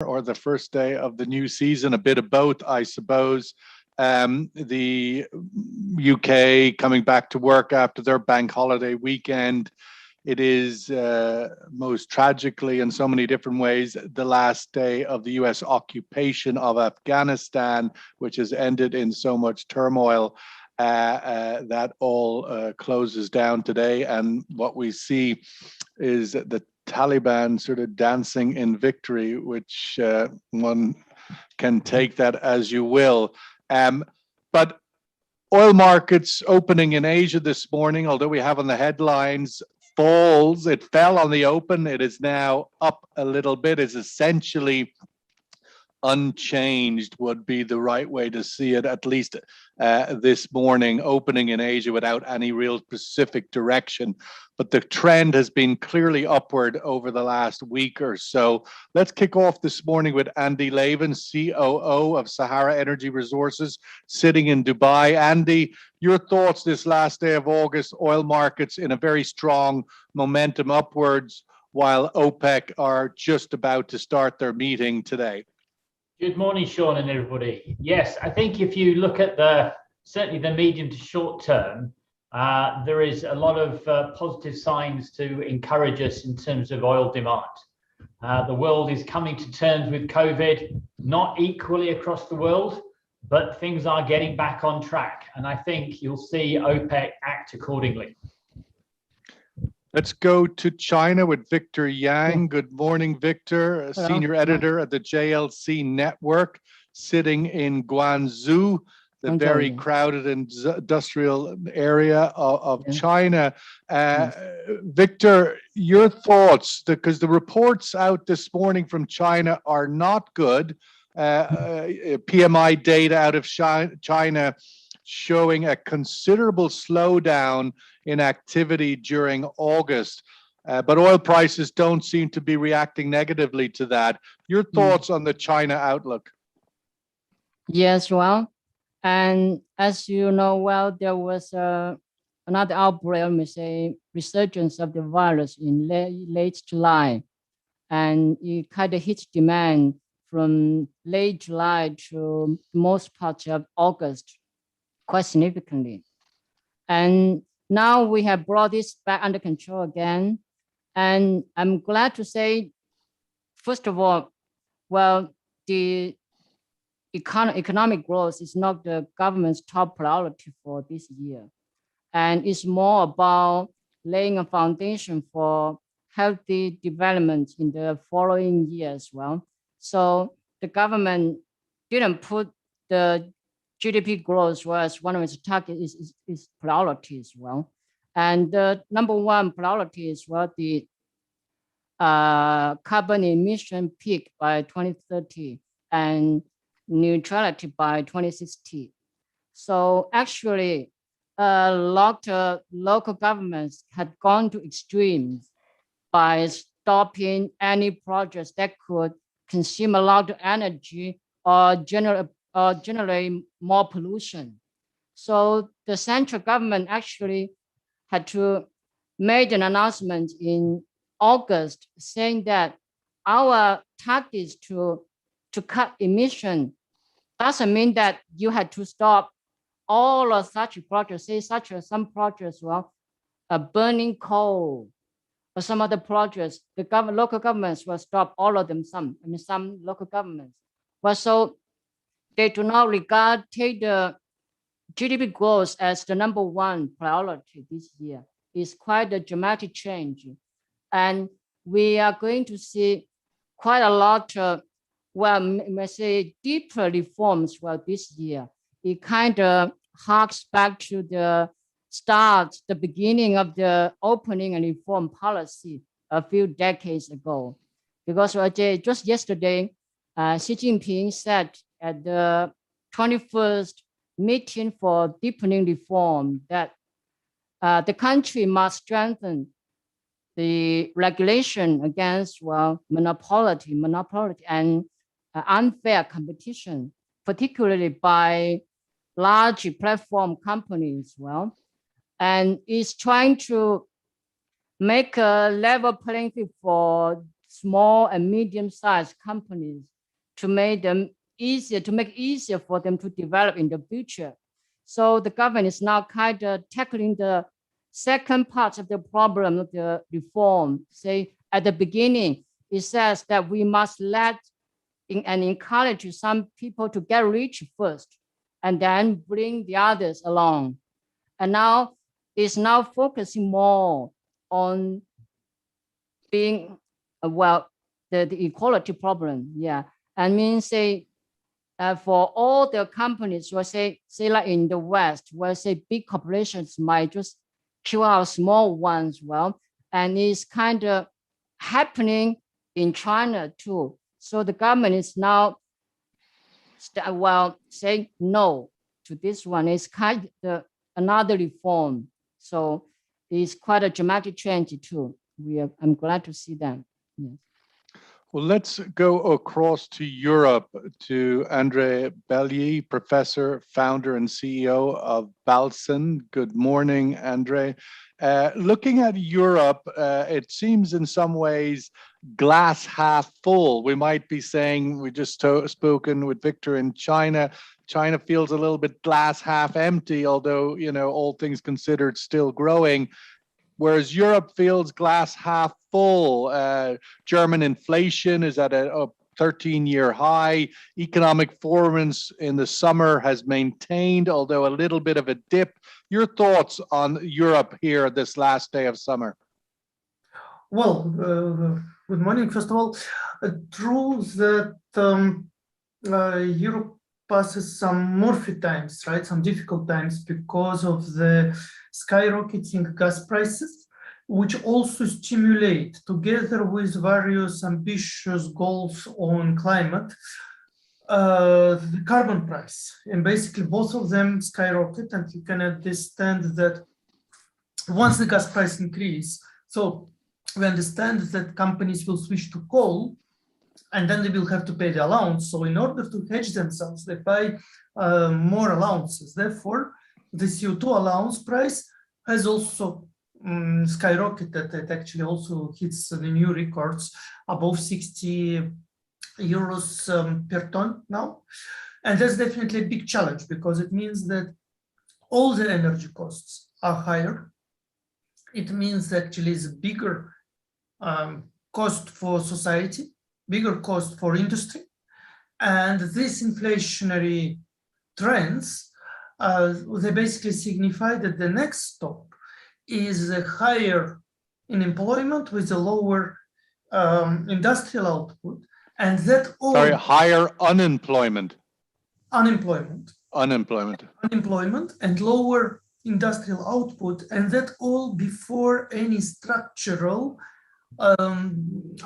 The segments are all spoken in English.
or the first day of the new season, a bit of both, I suppose. The UK coming back to work after their bank holiday weekend. It is most tragically, in so many different ways, the last day of the US occupation of Afghanistan, which has ended in so much turmoil. That all closes down today. And what we see is the Taliban sort of dancing in victory, which one can take that as you will. But oil markets opening in Asia this morning, although we have on the headlines falls, it fell on the open. It is now up a little bit. It's essentially unchanged would be the right way to see it, at least this morning, opening in Asia without any real specific direction. But the trend has been clearly upward over the last week or so. Let's kick off this morning with Andy Lavin, COO of Sahara Energy Resources, sitting in Dubai. Andy, your thoughts this last day of August, oil markets in a very strong momentum upwards, while OPEC are just about to start their meeting today. Good morning, Sean and everybody. Yes, I think if you look at certainly the medium to short term, there is a lot of positive signs to encourage us in terms of oil demand. The world is coming to terms with COVID, not equally across the world, but things are getting back on track. And I think you'll see OPEC act accordingly. Let's go to China with Victor Yang. Good morning, Victor, a senior editor at the JLC Network, sitting in Guangzhou, the very crowded industrial area of China. Victor, your thoughts, because the reports out this morning from China are not good. PMI data out of China showing a considerable slowdown in activity during August. But oil prices don't seem to be reacting negatively to that. Your thoughts on the China outlook? Yes, well, and as you know, well, there was another outbreak, let me say, resurgence of the virus in late July. And it kind of hit demand from late July to most parts of August quite significantly. And now we have brought this back under control again. And I'm glad to say, first of all, well, the economic growth is not the government's top priority for this year. And it's more about laying a foundation for healthy development in the following year as well. So the government didn't put the GDP growth as one of its targets is priority as well. And the number one priority is the carbon emission peak by 2030 and neutrality by 2060. So actually, a lot of local governments had gone to extremes by stopping any projects that could consume a lot of energy or generate more pollution. So the central government actually had to make an announcement in August saying that our target is to cut emission. Doesn't mean that you had to stop all of such projects, say such as some projects, burning coal or some other projects. The local governments will stop all of them. Some local governments. Well, so they do not take the GDP growth as the number one priority this year. It's quite a dramatic change. And we are going to see quite a lot of, deeper reforms this year. It kind of harks back to the beginning of the opening and reform policy a few decades ago. Because just yesterday, Xi Jinping said at the 21st meeting for deepening reform that the country must strengthen the regulation against monopoly and unfair competition, particularly by large platform companies. And is trying to make a level playing field for small and medium-sized companies to make it easier for them to develop in the future. So the government is now kind of tackling the second part of the problem of the reform. Say at the beginning, it says that we must let and encourage some people to get rich first, and then bring the others along. And now it's now focusing more on being, the equality problem. Yeah. I mean, say, for all the companies, we'll say like in the West, where say big corporations might just kill out small ones. Well, and it's kind of happening in China too. So the government is now, saying no to this one. It's kind of another reform. So it's quite a dramatic change too. I'm glad to see that. Yes. Well, let's go across to Europe to Andre Bellier, professor, founder, and CEO of Balsen. Good morning, Andre. Looking at Europe, it seems in some ways glass half full. We might be saying, we just spoken with Victor in China. China feels a little bit glass half empty, although, all things considered, still growing. Whereas Europe feels glass half full. German inflation is at a 13-year high. Economic performance in the summer has maintained, although a little bit of a dip. Your thoughts on Europe here this last day of summer? Well, good morning, first of all. True that Europe passes some murky times, right? Some difficult times because of the skyrocketing gas prices, which also stimulate, together with various ambitious goals on climate, the carbon price. And basically both of them skyrocket, and you can understand that once the gas price increase, so we understand that companies will switch to coal, and then they will have to pay the allowance. So in order to hedge themselves, they buy more allowances. Therefore, the CO2 allowance price has also skyrocketed. It actually also hits the new records above 60 euros per ton now. And that's definitely a big challenge, because it means that all the energy costs are higher. It means actually it's a bigger cost for society, bigger cost for industry. And these inflationary trends, they basically signify that the next stop is a higher unemployment with a lower industrial output. And that all— Sorry, higher unemployment. Unemployment and lower industrial output, and that all before any structural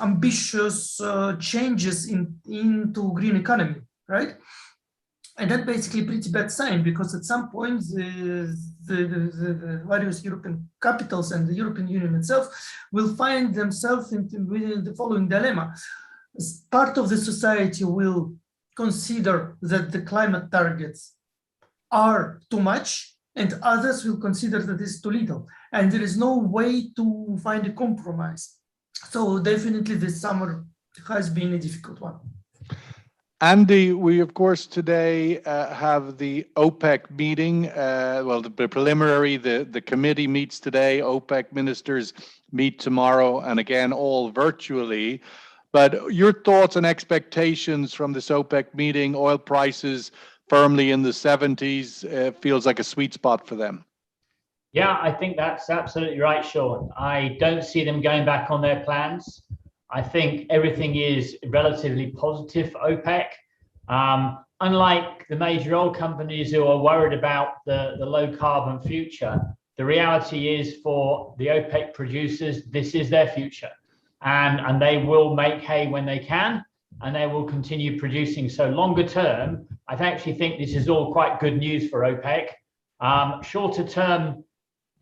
ambitious changes into green economy, right? And that basically a pretty bad sign, because at some point the various European capitals and the European Union itself will find themselves within the following dilemma. Part of the society will consider that the climate targets are too much, and others will consider that it's too little. And there is no way to find a compromise. So definitely this summer has been a difficult one. Andy, we of course today have the OPEC meeting. The preliminary, the committee meets today. OPEC ministers meet tomorrow, and again, all virtually. But your thoughts and expectations from this OPEC meeting? Oil prices firmly in the 70s. Feels like a sweet spot for them. Yeah, I think that's absolutely right, Sean. I don't see them going back on their plans. I think everything is relatively positive for OPEC. Unlike the major oil companies who are worried about the low carbon future, the reality is for the OPEC producers, this is their future. And they will make hay when they can, and they will continue producing. So longer term, I actually think this is all quite good news for OPEC. Shorter term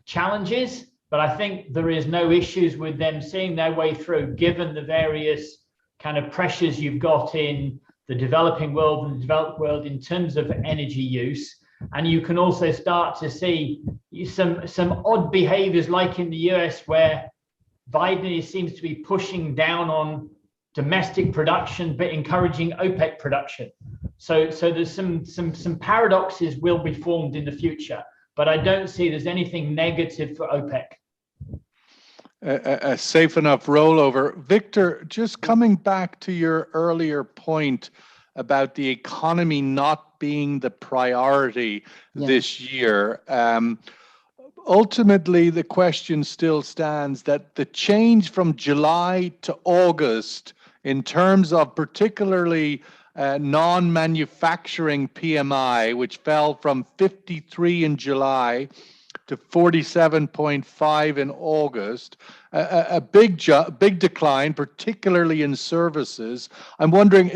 challenges, but I think there is no issues with them seeing their way through, given the various kind of pressures you've got in the developing world and the developed world in terms of energy use. And you can also start to see some odd behaviors, like in the US, where Biden seems to be pushing down on domestic production, but encouraging OPEC production. So there's some paradoxes will be formed in the future, but I don't see there's anything negative for OPEC. A safe enough rollover. Victor, just coming back to your earlier point about the economy not being the priority this year. Ultimately, the question still stands that the change from July to August in terms of particularly non-manufacturing PMI, which fell from 53 in July to 47.5 in August, a big decline, particularly in services. I'm wondering,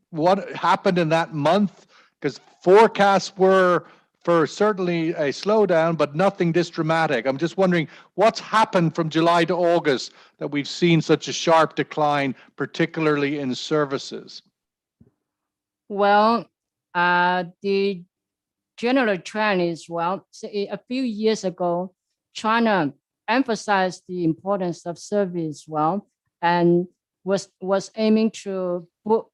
what happened in that month? Because forecasts were for certainly a slowdown, but nothing this dramatic. I'm just wondering what's happened from July to August that we've seen such a sharp decline, particularly in services. Well, the general trend is, well, a few years ago, China emphasized the importance of service, well, and was aiming to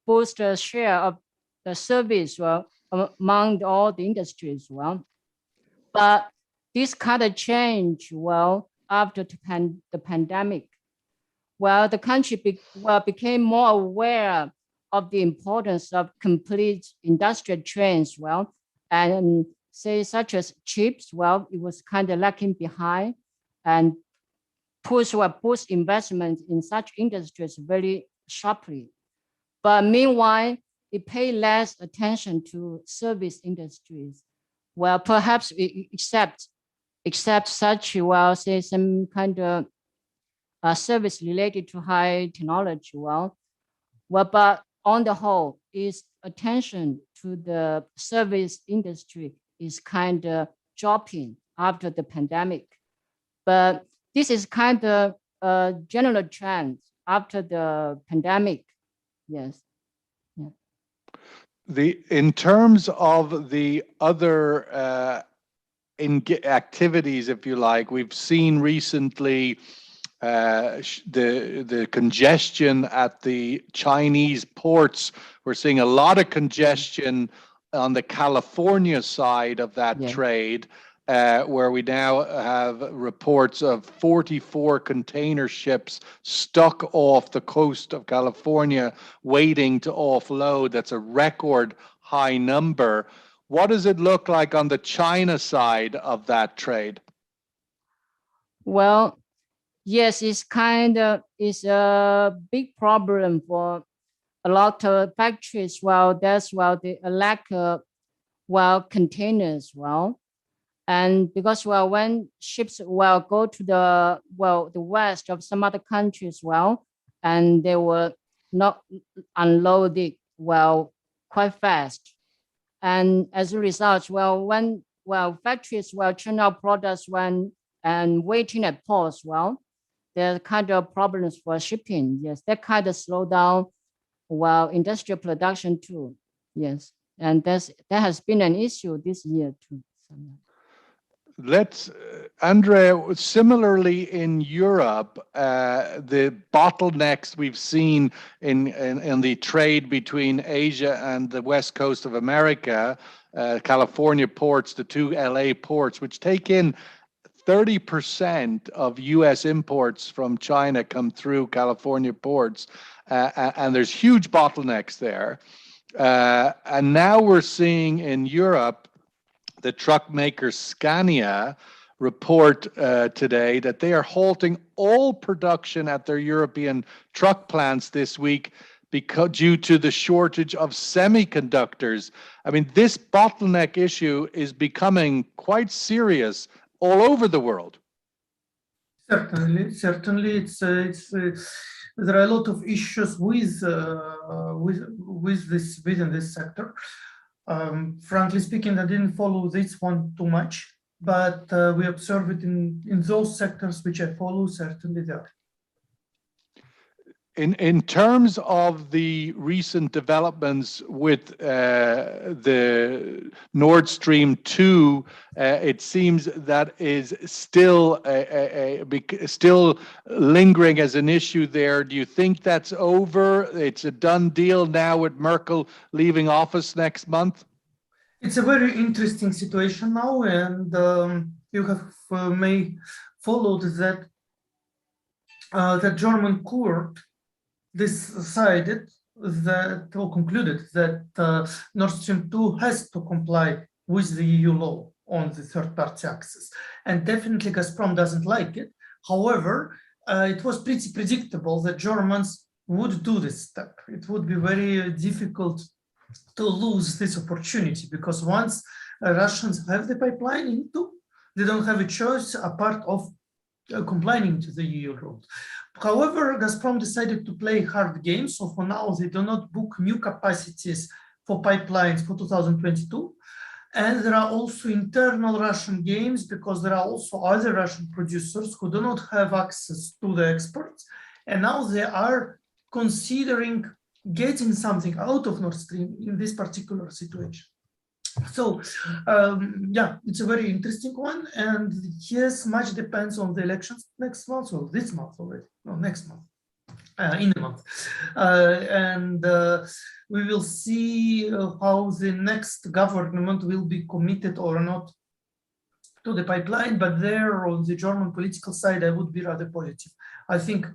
boost the share of the service, well, among all the industries, well. But this kind of change, well, after the pandemic, well, the country became more aware of the importance of complete industrial chains, well, and say such as chips, well, it was kind of lacking behind, and boost investment in such industries very sharply. But meanwhile, it paid less attention to service industries. Well, perhaps except such, well, say some kind of service related to high technology, well, but on the whole, its attention to the service industry is kind of dropping after the pandemic. But this is kind of a general trend after the pandemic. Yes. Yeah. In terms of the other activities, if you like, we've seen recently the congestion at the Chinese ports. We're seeing a lot of congestion on the California side of that trade, where we now have reports of 44 container ships stuck off the coast of California waiting to offload. That's a record high number. What does it look like on the China side of that trade? Well, yes, it's a big problem for a lot of factories. Well, there's the lack of containers. Well, and because when ships go to the west of some other countries, and they were not unloaded quite fast, and as a result, when factories churn out products and waiting at ports, there's kind of problems for shipping. Yes, that kind of slow down industrial production too. Yes, and that has been an issue this year too. Let's, Andrea, similarly in Europe, the bottlenecks we've seen in the trade between Asia and the west coast of America, California ports, the two LA ports, which take in 30% of US imports from China come through California ports, and there's huge bottlenecks there. And now we're seeing in Europe, the truck maker Scania report today that they are halting all production at their European truck plants this week due to the shortage of semiconductors. I mean, this bottleneck issue is becoming quite serious all over the world. Certainly, there are a lot of issues with this within this sector. Frankly speaking, I didn't follow this one too much, but we observe it in those sectors which I follow. Certainly, there. In terms of the recent developments with the Nord Stream 2, it seems that is still still lingering as an issue there. Do you think that's over? It's a done deal now with Merkel leaving office next month? It's a very interesting situation now, and you have may followed that the German court decided that, or concluded that Nord Stream 2 has to comply with the EU law on the third-party access. And definitely Gazprom doesn't like it. However, it was pretty predictable that Germans would do this step. It would be very difficult to lose this opportunity, because once Russians have the pipeline into, they don't have a choice apart of complying to the EU rules. However, Gazprom decided to play hard games, so for now they do not book new capacities for pipelines for 2022. And there are also internal Russian games, because there are also other Russian producers who do not have access to the exports. And now they are considering getting something out of Nord Stream in this particular situation. So, yeah, it's a very interesting one. And yes, much depends on the elections next month, or this month already, no, next month, in a month. And we will see how the next government will be committed or not to the pipeline. But there on the German political side, I would be rather positive. I think,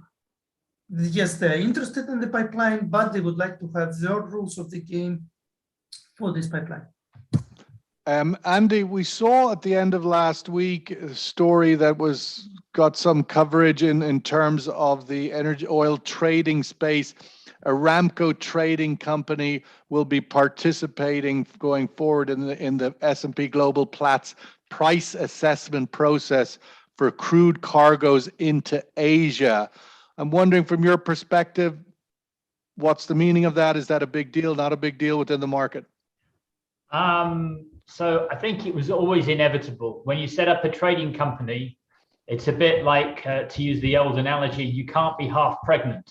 yes, they're interested in the pipeline, but they would like to have their rules of the game for this pipeline. Andy, we saw at the end of last week a story that got some coverage in terms of the energy oil trading space. Aramco Trading Company will be participating going forward in the S&P Global Platts price assessment process for crude cargoes into Asia. I'm wondering, from your perspective, what's the meaning of that? Is that a big deal, not a big deal within the market? So I think it was always inevitable. When you set up a trading company, it's a bit like, to use the old analogy, you can't be half pregnant.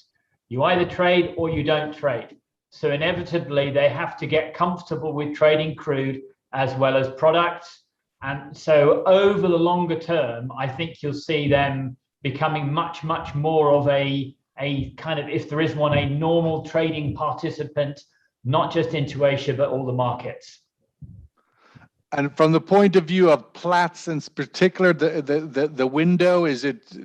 You either trade or you don't trade. So inevitably, they have to get comfortable with trading crude as well as products. And so over the longer term, I think you'll see them becoming much, much more of a kind of, if there is one, a normal trading participant, not just into Asia, but all the markets. And from the point of view of Platts in particular, the window, is it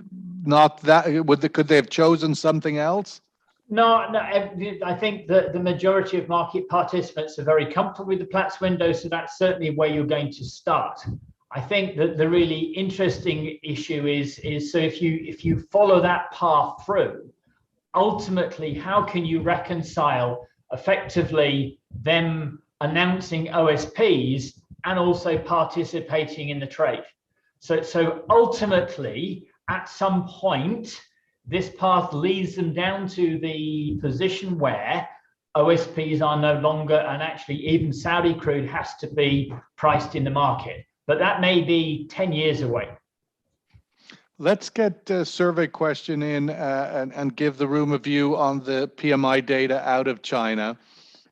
not that, could they have chosen something else? No, I think that the majority of market participants are very comfortable with the Platts window, so that's certainly where you're going to start. I think that the really interesting issue is so if you follow that path through, ultimately, how can you reconcile effectively them announcing OSPs and also participating in the trade? So ultimately, at some point, this path leads them down to the position where OSPs are no longer, and actually even Saudi crude has to be priced in the market. But that may be 10 years away. Let's get a survey question in and give the room a view on the PMI data out of China.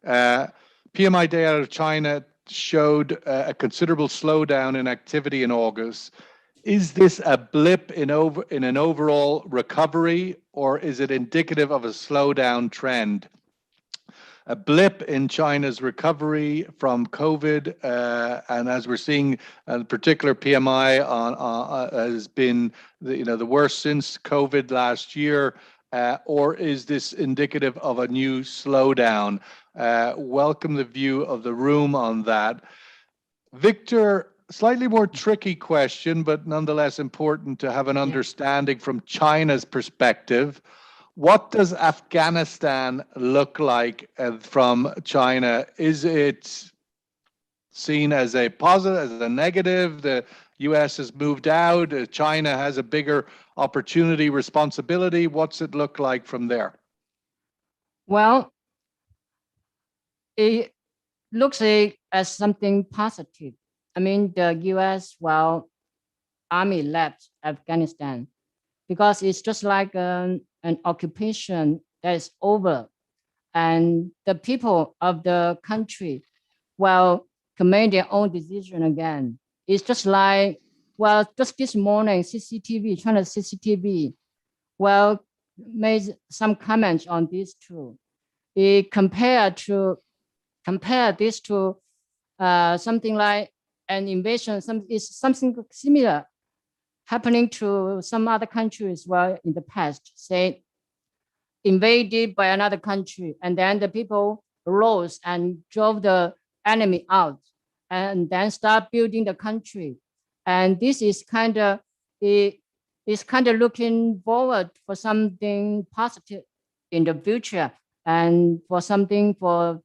PMI data out of China showed a considerable slowdown in activity in August. Is this a blip in an overall recovery, or is it indicative of a slowdown trend? A blip in China's recovery from COVID, and as we're seeing, a particular PMI has been the worst since COVID last year, or is this indicative of a new slowdown? Welcome the view of the room on that. Victor, slightly more tricky question, but nonetheless important to have an understanding from China's perspective. What does Afghanistan look like from China? Is it seen as a positive, as a negative? The US has moved out. China has a bigger opportunity, responsibility. What's it look like from there? Well, it looks like as something positive. I mean, the US, Army left Afghanistan because it's just like an occupation that is over. And the people of the country will make their own decision again. It's just like, well, just this morning, CCTV, China CCTV, well, made some comments on this too. It compare this to something like an invasion, something similar happening to some other countries well in the past, say invaded by another country, and then the people rose and drove the enemy out and then start building the country. And this is kind of looking forward for something positive in the future and for something for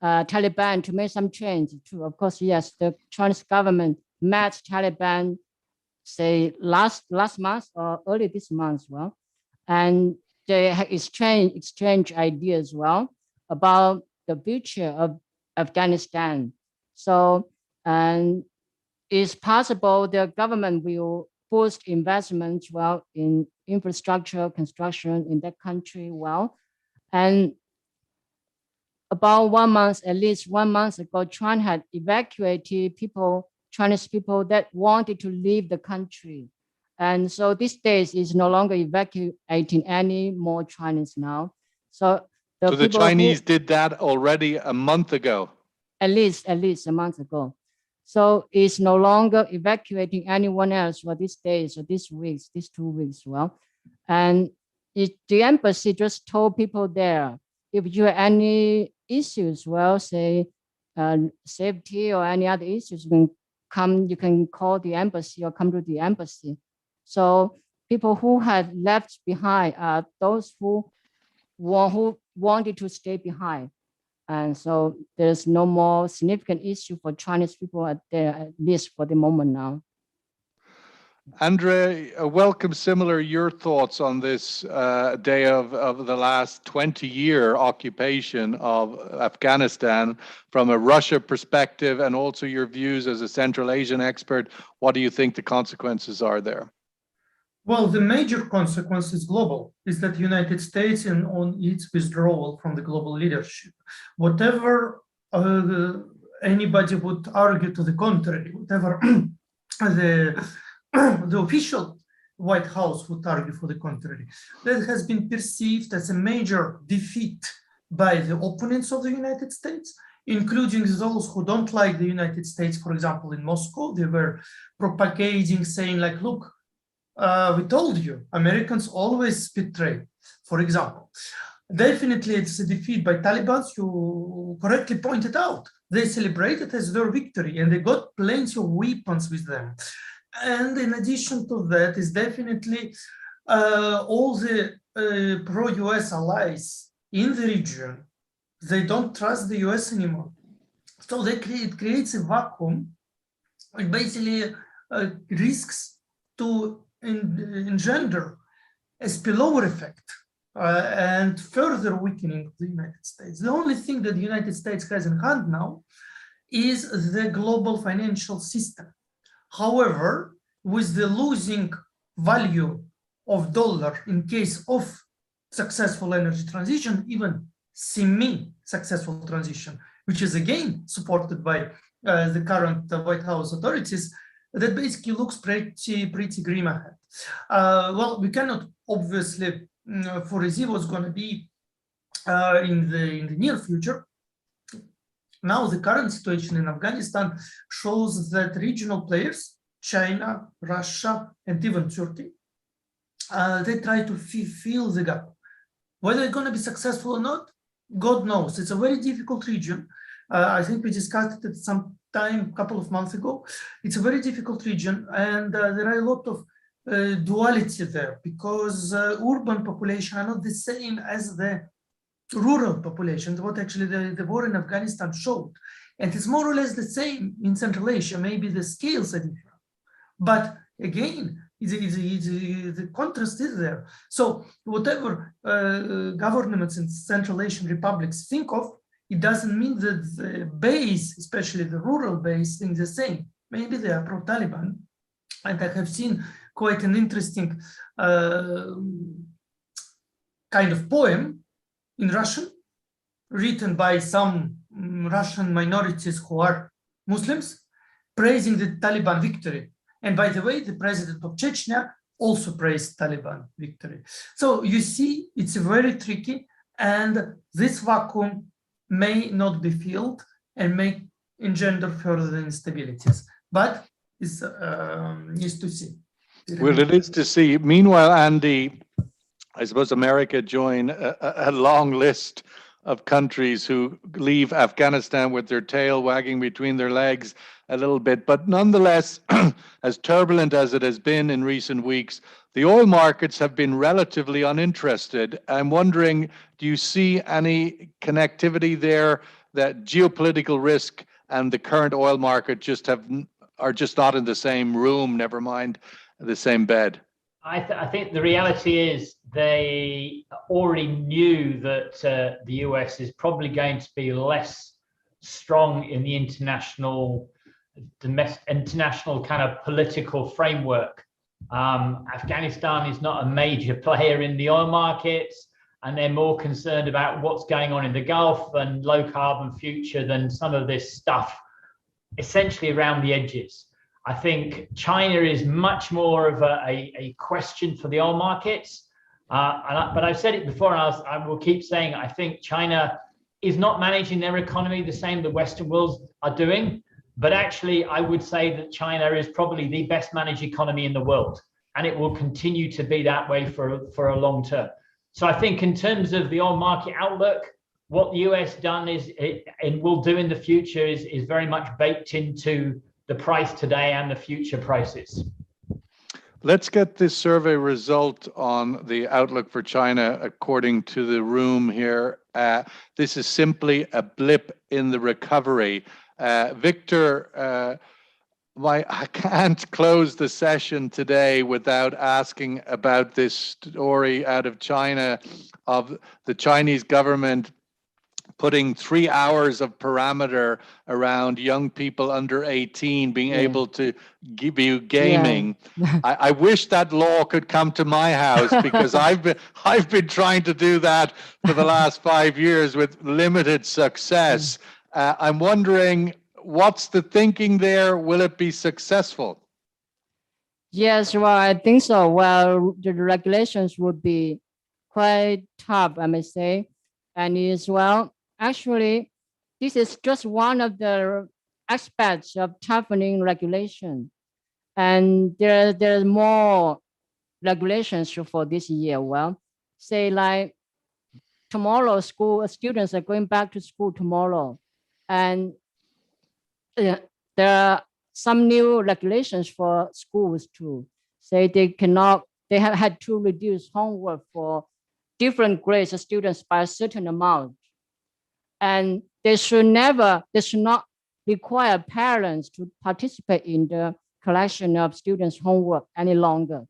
Taliban to make some change too. Of course, yes, the Chinese government met Taliban, say last month or early this month, well, and they exchange ideas well about the future of Afghanistan. So, and it's possible the government will boost investment well in infrastructure construction in that country well. And about 1 month, at least 1 month ago, China had evacuated Chinese people that wanted to leave the country. And so these days is no longer evacuating any more Chinese now. So the Chinese did that already a month ago. At least a month ago. So it's no longer evacuating anyone else for these days or these 2 weeks. Well, and the embassy just told people there, if you have any issues, well, say safety or any other issues, you can call the embassy or come to the embassy. So people who had left behind are those who wanted to stay behind. And so there's no more significant issue for Chinese people at least for the moment now. Andre, welcome. Similar, your thoughts on this day of the last 20-year occupation of Afghanistan from a Russia perspective, and also your views as a Central Asian expert. What do you think the consequences are there? Well, the major consequence is global, is that the United States on its withdrawal from the global leadership. Whatever anybody would argue to the contrary, whatever the official White House would argue for the contrary, that has been perceived as a major defeat by the opponents of the United States, including those who don't like the United States. For example, in Moscow, they were propagating, saying like, look, we told you, Americans always betray, for example. Definitely it's a defeat by Taliban, you correctly pointed out. They celebrated as their victory and they got plenty of weapons with them. And in addition to that is definitely all the pro-US allies in the region, they don't trust the US anymore. So it creates a vacuum and basically risks to engender a spillover effect and further weakening of the United States. The only thing that the United States has in hand now is the global financial system. However, with the losing value of dollar in case of successful energy transition, even semi-successful transition, which is again supported by the current White House authorities, that basically looks pretty grim ahead. Well, we cannot obviously foresee what's going to be in the near future. Now, the current situation in Afghanistan shows that regional players, China, Russia, and even Turkey, they try to fill the gap. Whether they're going to be successful or not, God knows. It's a very difficult region. I think we discussed it some time, a couple of months ago. It's a very difficult region, and there are a lot of duality there because urban population are not the same as the rural population, what actually the war in Afghanistan showed. And it's more or less the same in Central Asia, maybe the scales are different. But again, the contrast is there. So whatever governments in Central Asian republics think of, it doesn't mean that the base, especially the rural base, think the same. Maybe they are pro-Taliban. And I have seen quite an interesting kind of poem in Russian, written by some Russian minorities who are Muslims, praising the Taliban victory. And by the way, the president of Chechnya also praised Taliban victory. So you see, it's very tricky, and this vacuum may not be filled and may engender further instabilities, but it's to see. Well, it is to see. Meanwhile, Andy, I suppose America join a long list of countries who leave Afghanistan with their tail wagging between their legs a little bit. But nonetheless, as turbulent as it has been in recent weeks, the oil markets have been relatively uninterested. I'm wondering, do you see any connectivity there, that geopolitical risk and the current oil market are just not in the same room, never mind the same bed? I think the reality is they already knew that the US is probably going to be less strong in the international kind of political framework. Afghanistan is not a major player in the oil markets, and they're more concerned about what's going on in the Gulf and low carbon future than some of this stuff essentially around the edges. I think China is much more of a question for the oil markets. But I've said it before, and I will keep saying, I think China is not managing their economy the same the Western worlds are doing. But actually, I would say that China is probably the best managed economy in the world, and it will continue to be that way for a long term. So I think in terms of the oil market outlook, what the US done is and will do in the future is very much baked into the price today and the future prices. Let's get this survey result on the outlook for China according to the room here. This is simply a blip in the recovery. Victor, I can't close the session today without asking about this story out of China of the Chinese government putting 3 hours of parameter around young people under 18 being able to give you gaming. Yeah. I wish that law could come to my house, because I've been trying to do that for the last 5 years with limited success. I'm wondering, what's the thinking there? Will it be successful? Yes, well, I think so. Well, the regulations would be quite tough, I may say. And as well, actually, this is just one of the aspects of toughening regulation. And there's more regulations for this year. Well, say like tomorrow, students are going back to school tomorrow. And there are some new regulations for schools too. Say they have had to reduce homework for different grades of students by a certain amount. And they should not require parents to participate in the collection of students' homework any longer.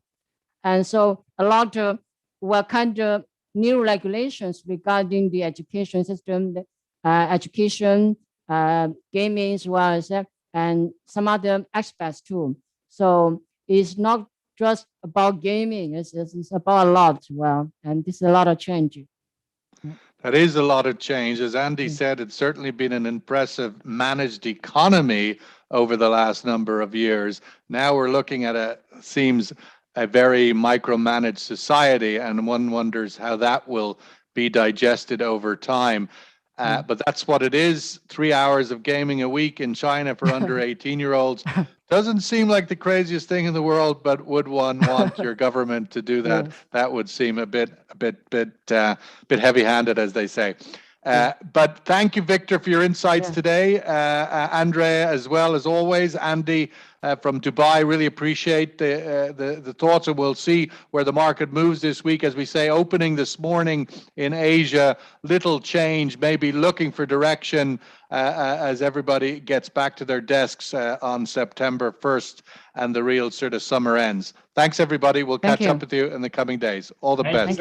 And so a lot of new regulations regarding the education system, education, gaming as well as and some other aspects too. So it's not just about gaming, it's about a lot as well. And this is a lot of change. That is a lot of change. As Andy said, it's certainly been an impressive managed economy over the last number of years. Now we're looking at seems a very micromanaged society, and one wonders how that will be digested over time. But that's what it is. 3 hours of gaming a week in China for under 18-year-olds. Doesn't seem like the craziest thing in the world, but would one want your government to do that? Yes. That would seem a bit heavy-handed, as they say. But thank you, Victor, for your insights today. Andrea, as well as always. Andy from Dubai, really appreciate the thoughts, and we'll see where the market moves this week. As we say, opening this morning in Asia, little change, maybe looking for direction as everybody gets back to their desks on September 1st and the real sort of summer ends. Thanks, everybody. We'll catch up with you in the coming days. All the best.